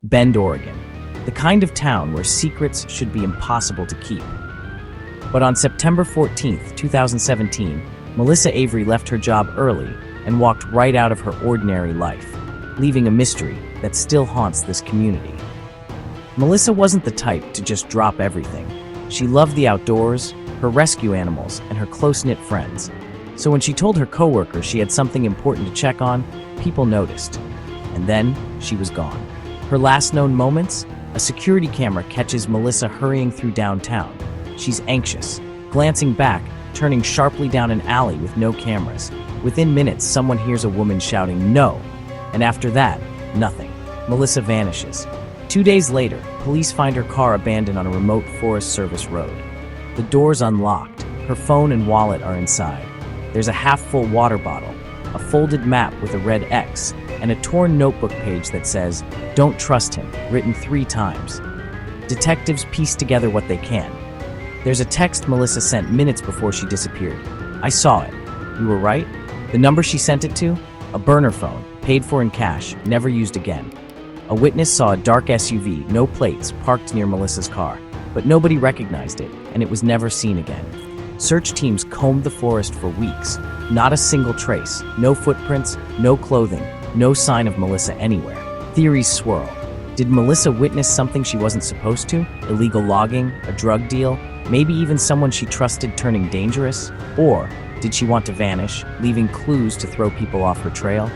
Bend, Oregon, the kind of town where secrets should be impossible to keep. But on September 14th, 2017, Melissa Avery left her job early and walked right out of her ordinary life, leaving a mystery that still haunts this community. Melissa wasn't the type to just drop everything. She loved the outdoors, her rescue animals, and her close-knit friends. So when she told her coworkers she had something important to check on, people noticed. And then she was gone. Her last known moments? A security camera catches Melissa hurrying through downtown. She's anxious, glancing back, turning sharply down an alley with no cameras. Within minutes, someone hears a woman shouting, "No!" And after that, nothing. Melissa vanishes. 2 days later, police find her car abandoned on a remote Forest Service road. The door's unlocked. Her phone and wallet are inside. There's a half-full water bottle, a folded map with a red X, and a torn notebook page that says, "Don't trust him," written 3 times. Detectives piece together what they can. There's a text Melissa sent minutes before she disappeared. "I saw it. You were right." The number she sent it to? A burner phone, paid for in cash, never used again. A witness saw a dark SUV, no plates, parked near Melissa's car, but nobody recognized it, and it was never seen again. Search teams combed the forest for weeks. Not a single trace, no footprints, no clothing, no sign of Melissa anywhere. Theories swirl. Did Melissa witness something she wasn't supposed to? Illegal logging, a drug deal, maybe even someone she trusted turning dangerous? Or did she want to vanish, leaving clues to throw people off her trail?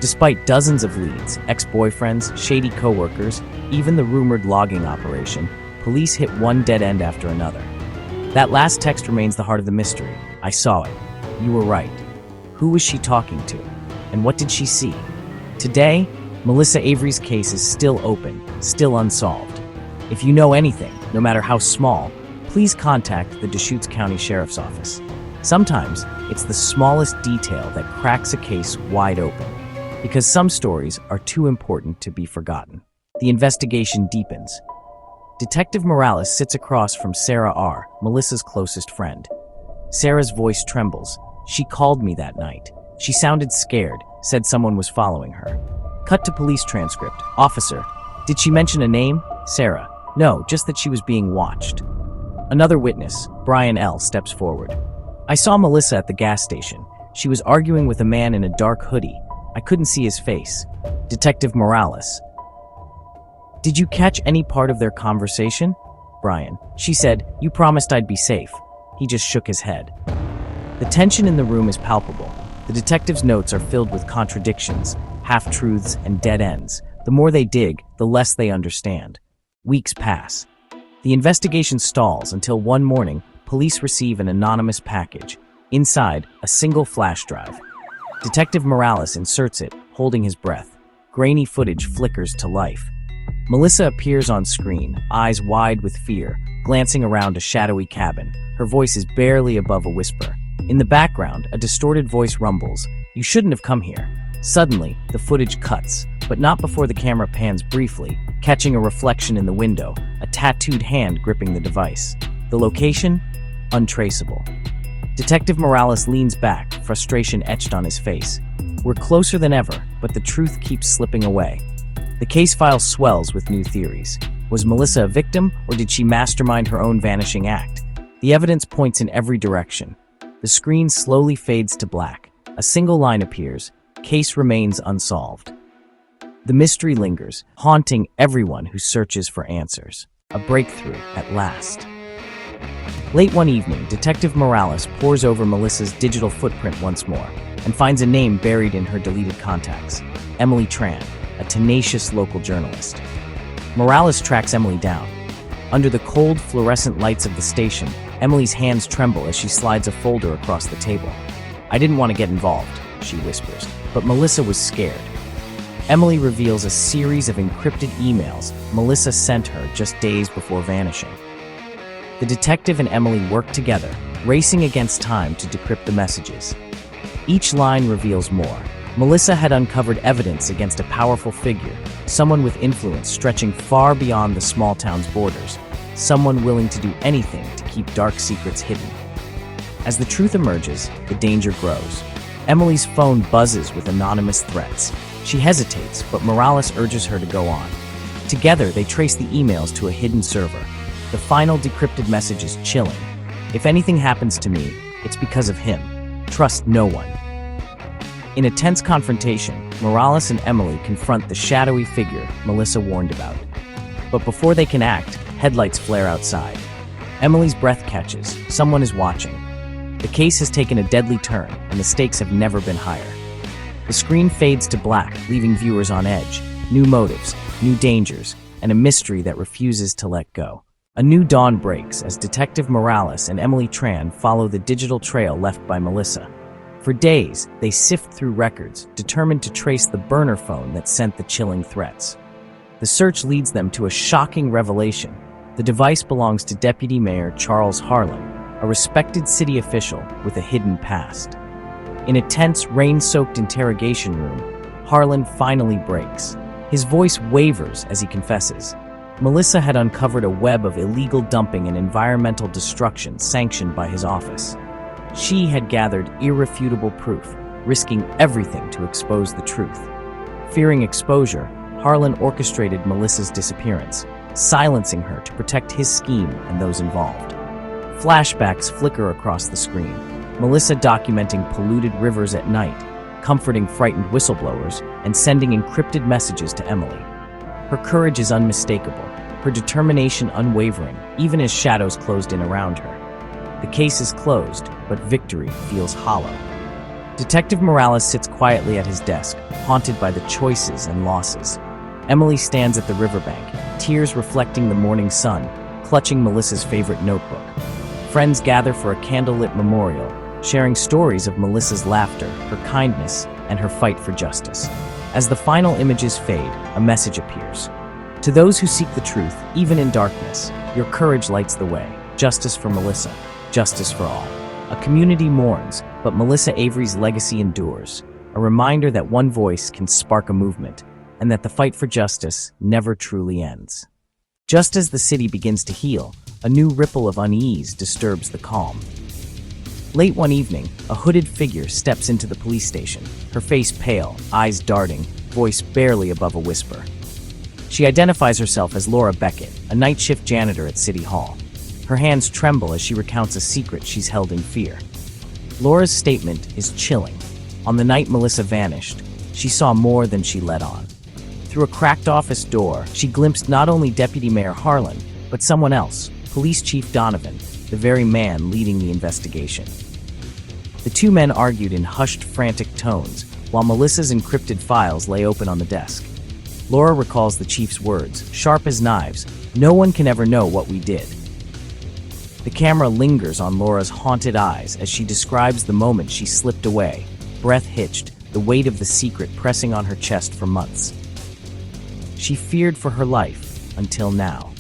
Despite dozens of leads, ex-boyfriends, shady coworkers, even the rumored logging operation, police hit one dead end after another. That last text remains the heart of the mystery. "I saw it. You were right." Who was she talking to? And what did she see? Today, Melissa Avery's case is still open, still unsolved. If you know anything, no matter how small, please contact the Deschutes County Sheriff's Office. Sometimes, it's the smallest detail that cracks a case wide open, because some stories are too important to be forgotten. The investigation deepens. Detective Morales sits across from Sarah R., Melissa's closest friend. Sarah's voice trembles. "She called me that night. She sounded scared, said someone was following her." Cut to police transcript. "Officer, did she mention a name?" Sarah, "No, just that she was being watched." Another witness, Brian L., steps forward. "I saw Melissa at the gas station. She was arguing with a man in a dark hoodie. I couldn't see his face." Detective Morales, "Did you catch any part of their conversation?" Brian, "She said, 'You promised I'd be safe.'" He just shook his head. The tension in the room is palpable. The detective's notes are filled with contradictions, half-truths, and dead ends. The more they dig, the less they understand. Weeks pass. The investigation stalls until one morning, police receive an anonymous package. Inside, a single flash drive. Detective Morales inserts it, holding his breath. Grainy footage flickers to life. Melissa appears on screen, eyes wide with fear, glancing around a shadowy cabin. Her voice is barely above a whisper. In the background, a distorted voice rumbles, "You shouldn't have come here." Suddenly, the footage cuts, but not before the camera pans briefly, catching a reflection in the window, a tattooed hand gripping the device. The location? Untraceable. Detective Morales leans back, frustration etched on his face. We're closer than ever, but the truth keeps slipping away. The case file swells with new theories. Was Melissa a victim, or did she mastermind her own vanishing act? The evidence points in every direction. The screen slowly fades to black. A single line appears. Case remains unsolved. The mystery lingers, haunting everyone who searches for answers. A breakthrough at last. Late one evening, Detective Morales pores over Melissa's digital footprint once more and finds a name buried in her deleted contacts. Emily Tran, a tenacious local journalist. Morales tracks Emily down. Under the cold, fluorescent lights of the station, Emily's hands tremble as she slides a folder across the table. "I didn't want to get involved," she whispers, but Melissa was scared. Emily reveals a series of encrypted emails Melissa sent her just days before vanishing. The detective and Emily work together, racing against time to decrypt the messages. Each line reveals more. Melissa had uncovered evidence against a powerful figure, someone with influence stretching far beyond the small town's borders, someone willing to do anything to keep dark secrets hidden. As the truth emerges, the danger grows. Emily's phone buzzes with anonymous threats. She hesitates, but Morales urges her to go on. Together, they trace the emails to a hidden server. The final decrypted message is chilling. If anything happens to me, it's because of him. Trust no one. In a tense confrontation, Morales and Emily confront the shadowy figure Melissa warned about. But before they can act, headlights flare outside. Emily's breath catches. Someone is watching. The case has taken a deadly turn, and the stakes have never been higher. The screen fades to black, leaving viewers on edge. New motives, new dangers, and a mystery that refuses to let go. A new dawn breaks as Detective Morales and Emily Tran follow the digital trail left by Melissa. For days, they sift through records, determined to trace the burner phone that sent the chilling threats. The search leads them to a shocking revelation. The device belongs to Deputy Mayor Charles Harlan, a respected city official with a hidden past. In a tense, rain-soaked interrogation room, Harlan finally breaks. His voice wavers as he confesses. Melissa had uncovered a web of illegal dumping and environmental destruction sanctioned by his office. She had gathered irrefutable proof, risking everything to expose the truth. Fearing exposure, Harlan orchestrated Melissa's disappearance, silencing her to protect his scheme and those involved. Flashbacks flicker across the screen, Melissa documenting polluted rivers at night, comforting frightened whistleblowers, and sending encrypted messages to Emily. Her courage is unmistakable, her determination unwavering, even as shadows closed in around her. The case is closed, but victory feels hollow. Detective Morales sits quietly at his desk, haunted by the choices and losses. Emily stands at the riverbank, tears reflecting the morning sun, clutching Melissa's favorite notebook. Friends gather for a candlelit memorial, sharing stories of Melissa's laughter, her kindness, and her fight for justice. As the final images fade, a message appears. To those who seek the truth, even in darkness, your courage lights the way. Justice for Melissa. Justice for all. A community mourns, but Melissa Avery's legacy endures. A reminder that one voice can spark a movement, and that the fight for justice never truly ends. Just as the city begins to heal, a new ripple of unease disturbs the calm. Late one evening, a hooded figure steps into the police station, her face pale, eyes darting, voice barely above a whisper. She identifies herself as Laura Beckett, a night shift janitor at City Hall. Her hands tremble as she recounts a secret she's held in fear. Laura's statement is chilling. On the night Melissa vanished, she saw more than she let on. Through a cracked office door, she glimpsed not only Deputy Mayor Harlan, but someone else, Police Chief Donovan, the very man leading the investigation. The two men argued in hushed, frantic tones, while Melissa's encrypted files lay open on the desk. Laura recalls the chief's words, sharp as knives, "No one can ever know what we did." The camera lingers on Laura's haunted eyes as she describes the moment she slipped away, breath hitched, the weight of the secret pressing on her chest for months. She feared for her life, until now.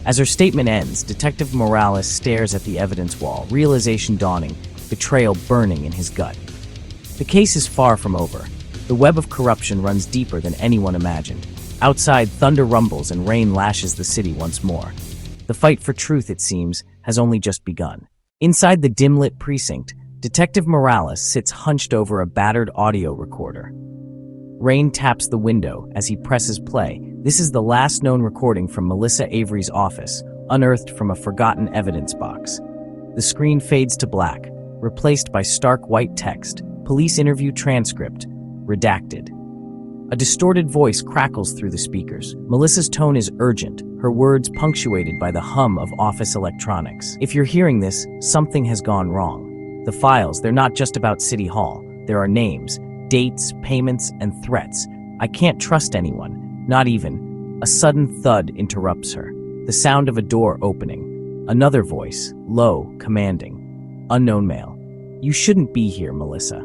As her statement ends, Detective Morales stares at the evidence wall, realization dawning, betrayal burning in his gut. The case is far from over. The web of corruption runs deeper than anyone imagined. Outside, thunder rumbles and rain lashes the city once more. The fight for truth, it seems, has only just begun. Inside the dim-lit precinct, Detective Morales sits hunched over a battered audio recorder. Rain taps the window as he presses play. This is the last known recording from Melissa Avery's office, unearthed from a forgotten evidence box. The screen fades to black, replaced by stark white text, police interview transcript, redacted. A distorted voice crackles through the speakers. Melissa's tone is urgent, her words punctuated by the hum of office electronics. If you're hearing this, something has gone wrong. The files, they're not just about City Hall. There are names, dates, payments, and threats. I can't trust anyone, not even. A sudden thud interrupts her. The sound of a door opening. Another voice, low, commanding. Unknown male. You shouldn't be here, Melissa.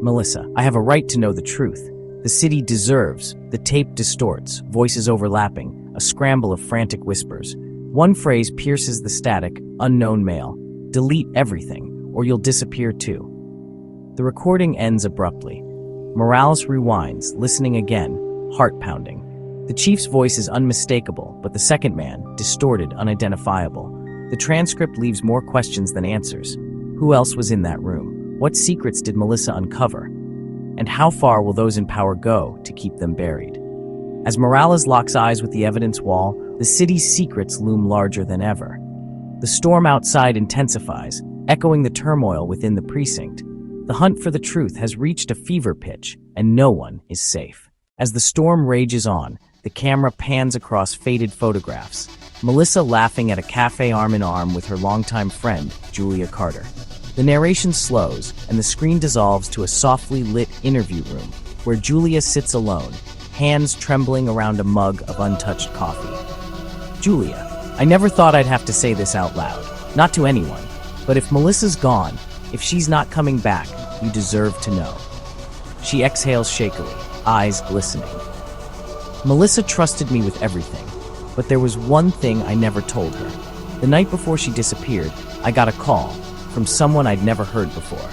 Melissa, I have a right to know the truth. The city deserves. The tape distorts, voices overlapping, a scramble of frantic whispers. One phrase pierces the static, unknown male. Delete everything, or you'll disappear too. The recording ends abruptly. Morales rewinds, listening again, heart pounding. The chief's voice is unmistakable, but the second man, distorted, unidentifiable. The transcript leaves more questions than answers. Who else was in that room? What secrets did Melissa uncover? And how far will those in power go to keep them buried? As Morales locks eyes with the evidence wall, the city's secrets loom larger than ever. The storm outside intensifies, echoing the turmoil within the precinct. The hunt for the truth has reached a fever pitch, and no one is safe. As the storm rages on, the camera pans across faded photographs. Melissa laughing at a cafe arm in arm with her longtime friend, Julia Carter. The narration slows, and the screen dissolves to a softly lit interview room, where Julia sits alone, hands trembling around a mug of untouched coffee. Julia, I never thought I'd have to say this out loud, not to anyone, but if Melissa's gone, if she's not coming back, you deserve to know. She exhales shakily, eyes glistening. Melissa trusted me with everything, but there was one thing I never told her. The night before she disappeared, I got a call from someone I'd never heard before.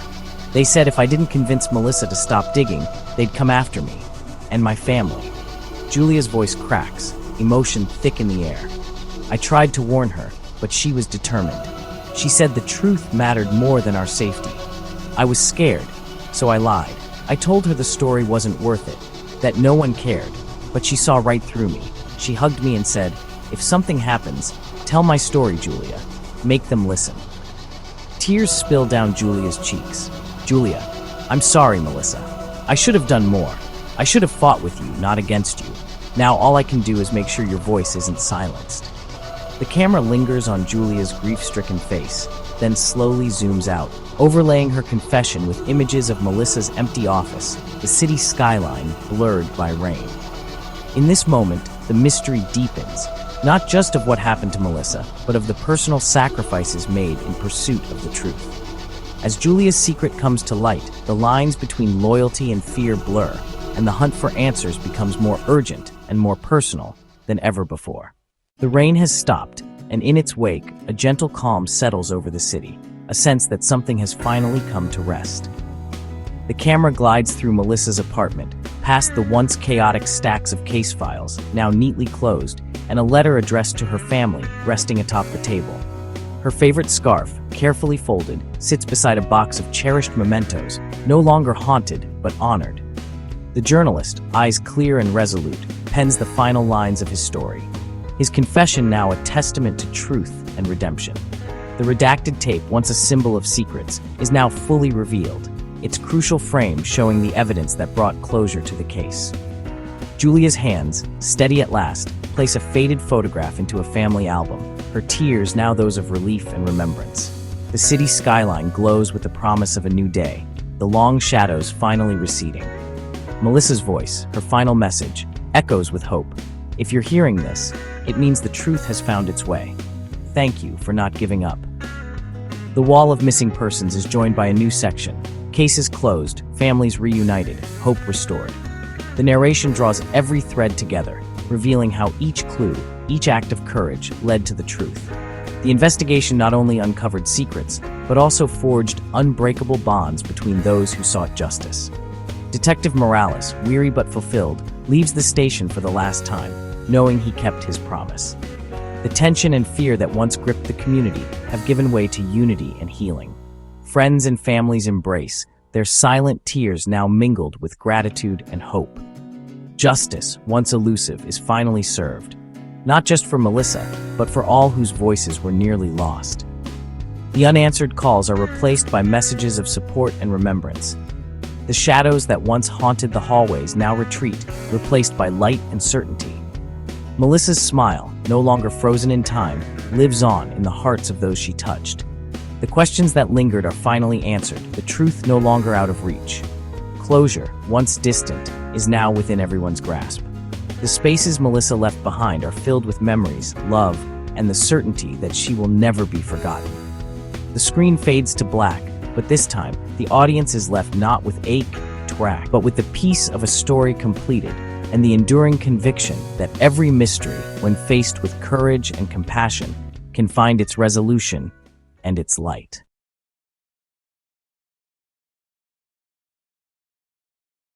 They said if I didn't convince Melissa to stop digging, they'd come after me and my family. Julia's voice cracks, emotion thick in the air. I tried to warn her, but she was determined. She said the truth mattered more than our safety. I was scared, so I lied. I told her the story wasn't worth it, that no one cared, but she saw right through me. She hugged me and said, if something happens, tell my story, Julia. Make them listen. Tears spilled down Julia's cheeks. Julia, I'm sorry, Melissa. I should have done more. I should have fought with you, not against you. Now all I can do is make sure your voice isn't silenced. The camera lingers on Julia's grief-stricken face, then slowly zooms out, overlaying her confession with images of Melissa's empty office, the city skyline blurred by rain. In this moment, the mystery deepens, not just of what happened to Melissa, but of the personal sacrifices made in pursuit of the truth. As Julia's secret comes to light, the lines between loyalty and fear blur, and the hunt for answers becomes more urgent and more personal than ever before. The rain has stopped, and in its wake, a gentle calm settles over the city, a sense that something has finally come to rest. The camera glides through Melissa's apartment, past the once chaotic stacks of case files, now neatly closed, and a letter addressed to her family resting atop the table. Her favorite scarf, carefully folded, sits beside a box of cherished mementos, no longer haunted, but honored. The journalist, eyes clear and resolute, pens the final lines of his story. His confession now a testament to truth and redemption. The redacted tape, once a symbol of secrets, is now fully revealed, its crucial frame showing the evidence that brought closure to the case. Julia's hands, steady at last, place a faded photograph into a family album, her tears now those of relief and remembrance. The city skyline glows with the promise of a new day, the long shadows finally receding. Melissa's voice, her final message, echoes with hope. If you're hearing this, it means the truth has found its way. Thank you for not giving up. The wall of missing persons is joined by a new section. Cases closed, families reunited, hope restored. The narration draws every thread together, revealing how each clue, each act of courage led to the truth. The investigation not only uncovered secrets, but also forged unbreakable bonds between those who sought justice. Detective Morales, weary but fulfilled, leaves the station for the last time, knowing he kept his promise. The tension and fear that once gripped the community have given way to unity and healing. Friends and families embrace, their silent tears now mingled with gratitude and hope. Justice, once elusive, is finally served, not just for Melissa, but for all whose voices were nearly lost. The unanswered calls are replaced by messages of support and remembrance. The shadows that once haunted the hallways now retreat, replaced by light and certainty. Melissa's smile, no longer frozen in time, lives on in the hearts of those she touched. The questions that lingered are finally answered, the truth no longer out of reach. Closure, once distant, is now within everyone's grasp. The spaces Melissa left behind are filled with memories, love, and the certainty that she will never be forgotten. The screen fades to black, but this time, the audience is left not with ache, track, but with the peace of a story completed, and the enduring conviction that every mystery, when faced with courage and compassion, can find its resolution and its light.